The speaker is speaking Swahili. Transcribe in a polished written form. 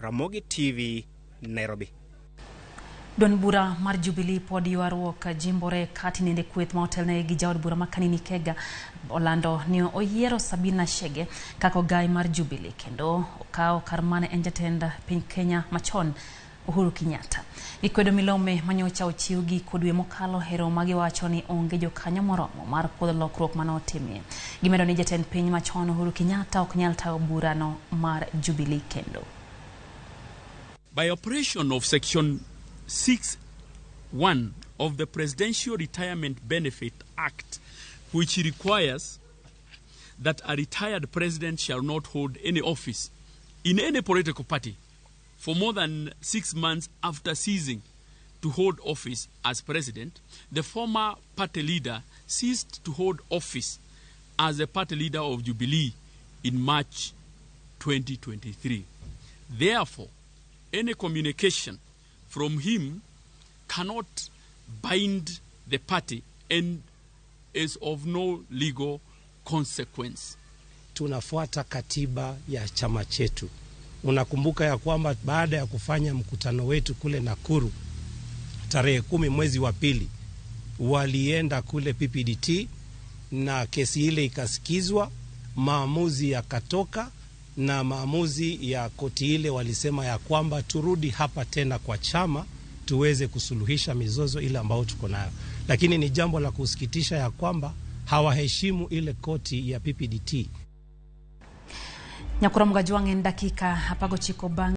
Ramogi TV, Nairobi. Don bura mar Jubilee pod ywaruok jimbore kati nende kweth ma otelne gi jaod bura ma Kanini Kega Orlando ni oyiero Sabina Chege kako gai mar Jubilee kendo okao karmane en jatend piny Kenya machon Uhuru Kenyatta. Ikwedo milome manyocha ochiw gi kodwe mokalo hero magi wacho ni onge jokanyo moromo mar puodho lokruok manotimie. Gimedo ni jatend piny machon Uhuru Kenyatta ok nyal tayo burano mar Jubilee kendo. By operation of Section 6(1) of the Presidential Retirement Benefit Act, which requires that a retired president shall not hold any office in any political party for more than 6 months after ceasing to hold office as president, the former party leader ceased to hold office as the party leader of Jubilee in March 2023. Therefore, any communication from him cannot bind the party and is of no legal consequence. Tunafuata katiba ya chama chetu. Unakumbuka ya kwamba baada ya kufanya mkutano wetu kule Nakuru tarehe 10 mwezi wa pili, walienda kule PPDT na kesi ile ikasikizwa, maamuzi yakatoka, na maamuzi ya koti ile walisema ya kwamba turudi hapa tena kwa chama tuweze kusuluhisha mizozo ile ambayo tuko nayo. Lakini ni jambo la kusikitisha ya kwamba hawaheshimu ile koti ya PPDT. Nyakura mgajuange dakika hapago chiko bang